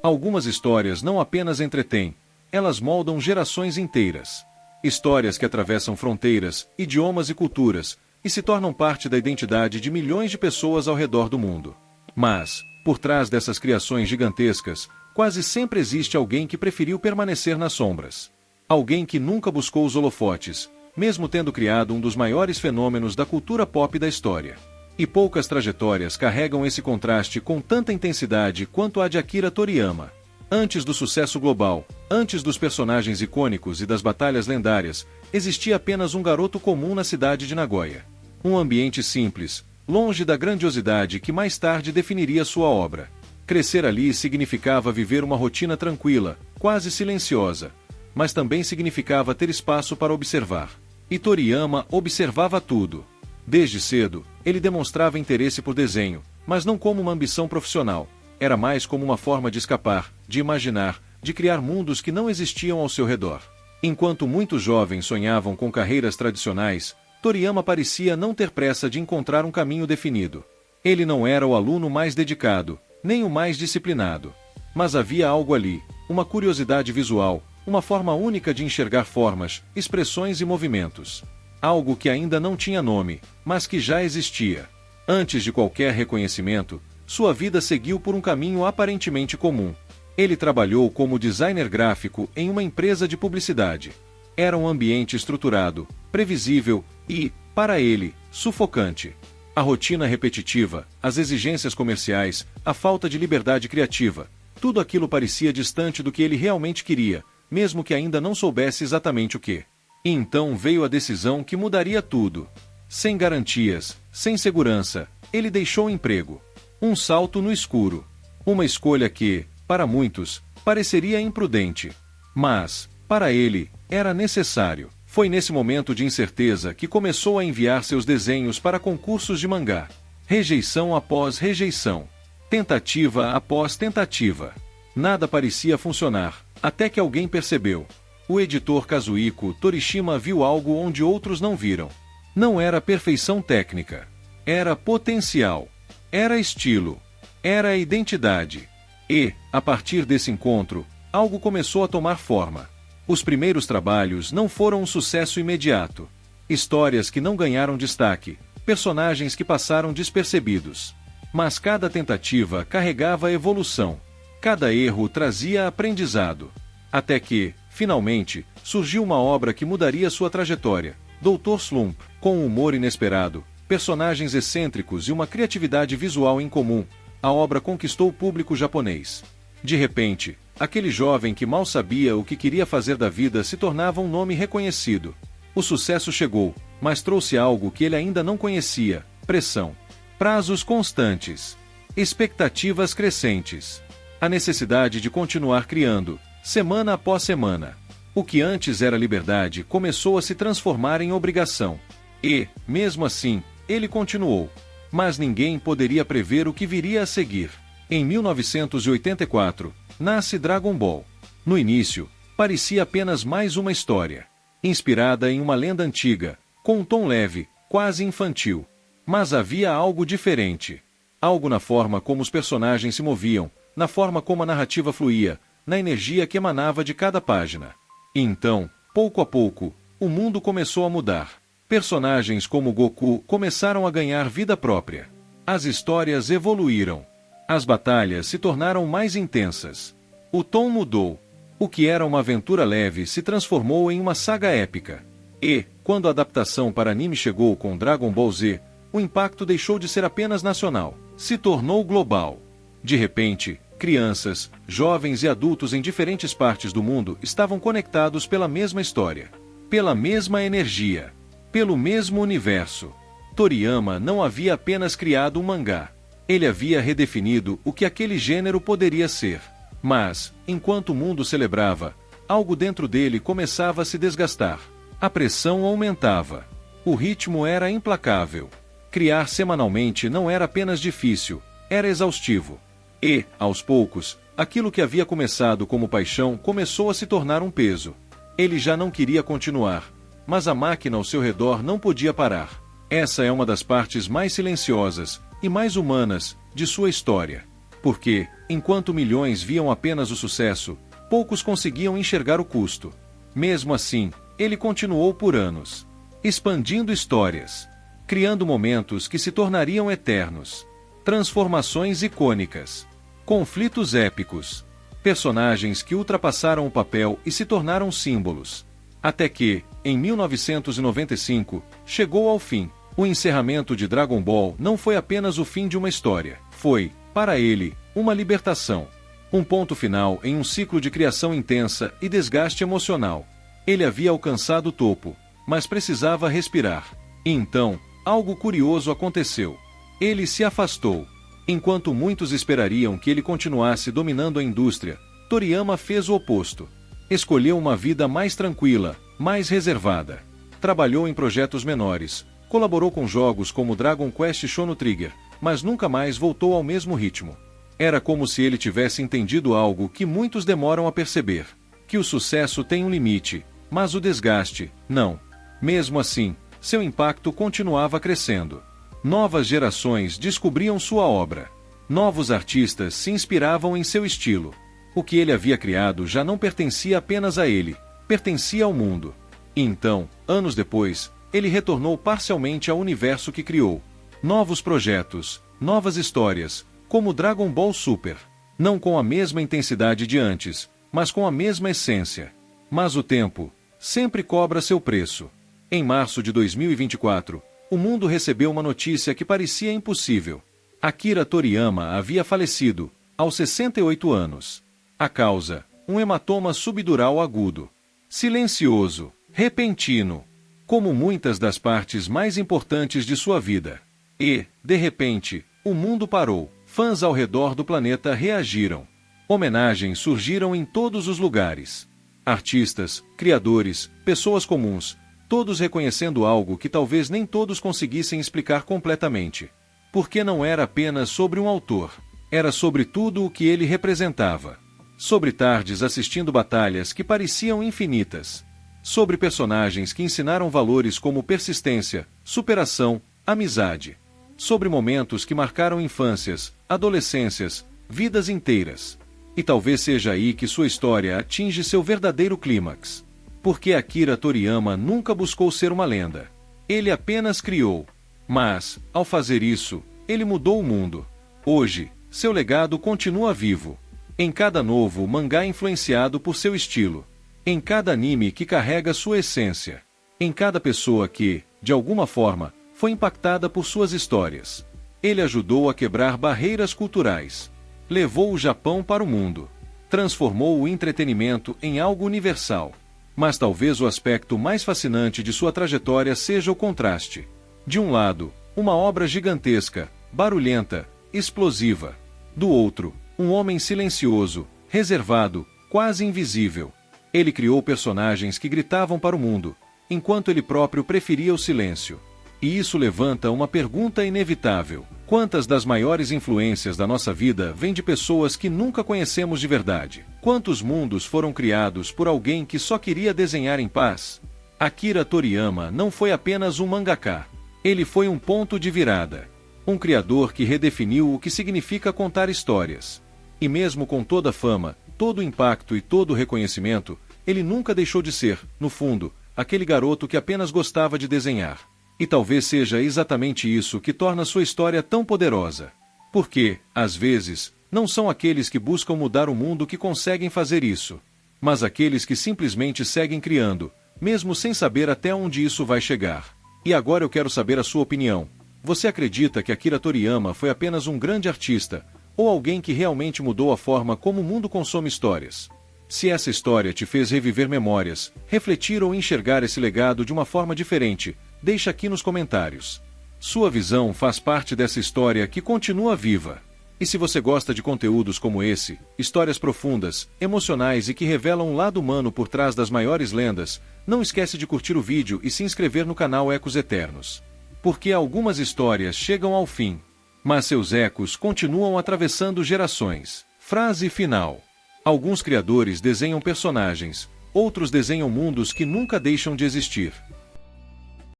Algumas histórias não apenas entretêm, elas moldam gerações inteiras. Histórias que atravessam fronteiras, idiomas e culturas, e se tornam parte da identidade de milhões de pessoas ao redor do mundo. Mas, por trás dessas criações gigantescas, quase sempre existe alguém que preferiu permanecer nas sombras. Alguém que nunca buscou os holofotes, mesmo tendo criado um dos maiores fenômenos da cultura pop da história. E poucas trajetórias carregam esse contraste com tanta intensidade quanto a de Akira Toriyama. Antes do sucesso global, antes dos personagens icônicos e das batalhas lendárias, existia apenas um garoto comum na cidade de Nagoya. Um ambiente simples, longe da grandiosidade que mais tarde definiria sua obra. Crescer ali significava viver uma rotina tranquila, quase silenciosa, mas também significava ter espaço para observar. E Toriyama observava tudo. Desde cedo, ele demonstrava interesse por desenho, mas não como uma ambição profissional. Era mais como uma forma de escapar, de imaginar, de criar mundos que não existiam ao seu redor. Enquanto muitos jovens sonhavam com carreiras tradicionais, Toriyama parecia não ter pressa de encontrar um caminho definido. Ele não era o aluno mais dedicado, nem o mais disciplinado. Mas havia algo ali, uma curiosidade visual, uma forma única de enxergar formas, expressões e movimentos. Algo que ainda não tinha nome, mas que já existia. Antes de qualquer reconhecimento, sua vida seguiu por um caminho aparentemente comum. Ele trabalhou como designer gráfico em uma empresa de publicidade. Era um ambiente estruturado, previsível e, para ele, sufocante. A rotina repetitiva, as exigências comerciais, a falta de liberdade criativa, tudo aquilo parecia distante do que ele realmente queria, mesmo que ainda não soubesse exatamente o que. E então veio a decisão que mudaria tudo. Sem garantias, sem segurança, ele deixou o emprego. Um salto no escuro. Uma escolha que, para muitos, pareceria imprudente. Mas, para ele, era necessário. Foi nesse momento de incerteza que começou a enviar seus desenhos para concursos de mangá. Rejeição após rejeição. Tentativa após tentativa. Nada parecia funcionar, até que alguém percebeu. O editor Kazuhiko Torishima viu algo onde outros não viram. Não era perfeição técnica. Era potencial. Era estilo. Era identidade. E, a partir desse encontro, algo começou a tomar forma. Os primeiros trabalhos não foram um sucesso imediato. Histórias que não ganharam destaque, personagens que passaram despercebidos. Mas cada tentativa carregava evolução. Cada erro trazia aprendizado. Até que, finalmente, surgiu uma obra que mudaria sua trajetória. Dr. Slump, com um humor inesperado, personagens excêntricos e uma criatividade visual incomum, a obra conquistou o público japonês. De repente, aquele jovem que mal sabia o que queria fazer da vida se tornava um nome reconhecido. O sucesso chegou, mas trouxe algo que ele ainda não conhecia: pressão. Prazos constantes. Expectativas crescentes. A necessidade de continuar criando, semana após semana. O que antes era liberdade começou a se transformar em obrigação. E, mesmo assim, ele continuou. Mas ninguém poderia prever o que viria a seguir. Em 1984, nasce Dragon Ball. No início, parecia apenas mais uma história. Inspirada em uma lenda antiga, com um tom leve, quase infantil. Mas havia algo diferente. Algo na forma como os personagens se moviam, na forma como a narrativa fluía, na energia que emanava de cada página. E então, pouco a pouco, o mundo começou a mudar. Personagens como Goku começaram a ganhar vida própria. As histórias evoluíram. As batalhas se tornaram mais intensas. O tom mudou. O que era uma aventura leve se transformou em uma saga épica. E, quando a adaptação para anime chegou com Dragon Ball Z, o impacto deixou de ser apenas nacional, se tornou global. De repente, crianças, jovens e adultos em diferentes partes do mundo estavam conectados pela mesma história, pela mesma energia, pelo mesmo universo. Toriyama não havia apenas criado um mangá. Ele havia redefinido o que aquele gênero poderia ser. Mas, enquanto o mundo celebrava, algo dentro dele começava a se desgastar. A pressão aumentava. O ritmo era implacável. Criar semanalmente não era apenas difícil, era exaustivo. E, aos poucos, aquilo que havia começado como paixão começou a se tornar um peso. Ele já não queria continuar, mas a máquina ao seu redor não podia parar. Essa é uma das partes mais silenciosas e mais humanas de sua história. Porque, enquanto milhões viam apenas o sucesso, poucos conseguiam enxergar o custo. Mesmo assim, ele continuou por anos, expandindo histórias, criando momentos que se tornariam eternos, transformações icônicas, conflitos épicos, personagens que ultrapassaram o papel e se tornaram símbolos. Até que, em 1995, chegou ao fim. O encerramento de Dragon Ball não foi apenas o fim de uma história, foi, para ele, uma libertação. Um ponto final em um ciclo de criação intensa e desgaste emocional. Ele havia alcançado o topo, mas precisava respirar. E então, algo curioso aconteceu. Ele se afastou. Enquanto muitos esperariam que ele continuasse dominando a indústria, Toriyama fez o oposto. Escolheu uma vida mais tranquila, mais reservada. Trabalhou em projetos menores, colaborou com jogos como Dragon Quest Chrono Trigger, mas nunca mais voltou ao mesmo ritmo. Era como se ele tivesse entendido algo que muitos demoram a perceber: que o sucesso tem um limite, mas o desgaste, não. Mesmo assim, seu impacto continuava crescendo. Novas gerações descobriam sua obra. Novos artistas se inspiravam em seu estilo. O que ele havia criado já não pertencia apenas a ele, pertencia ao mundo. E então, anos depois, ele retornou parcialmente ao universo que criou. Novos projetos, novas histórias, como Dragon Ball Super. Não com a mesma intensidade de antes, mas com a mesma essência. Mas o tempo sempre cobra seu preço. Em março de 2024, o mundo recebeu uma notícia que parecia impossível. Akira Toriyama havia falecido, aos 68 anos. A causa, um hematoma subdural agudo. Silencioso, repentino, como muitas das partes mais importantes de sua vida. E, de repente, o mundo parou. Fãs ao redor do planeta reagiram. Homenagens surgiram em todos os lugares. Artistas, criadores, pessoas comuns, todos reconhecendo algo que talvez nem todos conseguissem explicar completamente. Porque não era apenas sobre um autor. Era sobre tudo o que ele representava. Sobre tardes assistindo batalhas que pareciam infinitas. Sobre personagens que ensinaram valores como persistência, superação, amizade. Sobre momentos que marcaram infâncias, adolescências, vidas inteiras. E talvez seja aí que sua história atinge seu verdadeiro clímax. Porque Akira Toriyama nunca buscou ser uma lenda. Ele apenas criou. Mas, ao fazer isso, ele mudou o mundo. Hoje, seu legado continua vivo. Em cada novo mangá influenciado por seu estilo. Em cada anime que carrega sua essência. Em cada pessoa que, de alguma forma, foi impactada por suas histórias. Ele ajudou a quebrar barreiras culturais. Levou o Japão para o mundo. Transformou o entretenimento em algo universal. Mas talvez o aspecto mais fascinante de sua trajetória seja o contraste. De um lado, uma obra gigantesca, barulhenta, explosiva. Do outro, um homem silencioso, reservado, quase invisível. Ele criou personagens que gritavam para o mundo, enquanto ele próprio preferia o silêncio. E isso levanta uma pergunta inevitável: quantas das maiores influências da nossa vida vêm de pessoas que nunca conhecemos de verdade? Quantos mundos foram criados por alguém que só queria desenhar em paz? Akira Toriyama não foi apenas um mangaka. Ele foi um ponto de virada. Um criador que redefiniu o que significa contar histórias. E mesmo com toda a fama, todo o impacto e todo o reconhecimento, ele nunca deixou de ser, no fundo, aquele garoto que apenas gostava de desenhar. E talvez seja exatamente isso que torna sua história tão poderosa. Porque, às vezes, não são aqueles que buscam mudar o mundo que conseguem fazer isso, mas aqueles que simplesmente seguem criando, mesmo sem saber até onde isso vai chegar. E agora eu quero saber a sua opinião. Você acredita que Akira Toriyama foi apenas um grande artista, ou alguém que realmente mudou a forma como o mundo consome histórias? Se essa história te fez reviver memórias, refletir ou enxergar esse legado de uma forma diferente, deixa aqui nos comentários. Sua visão faz parte dessa história que continua viva. E se você gosta de conteúdos como esse, histórias profundas, emocionais e que revelam um lado humano por trás das maiores lendas, não esquece de curtir o vídeo e se inscrever no canal Ecos Eternos. Porque algumas histórias chegam ao fim, mas seus ecos continuam atravessando gerações. Frase final. Alguns criadores desenham personagens, outros desenham mundos que nunca deixam de existir.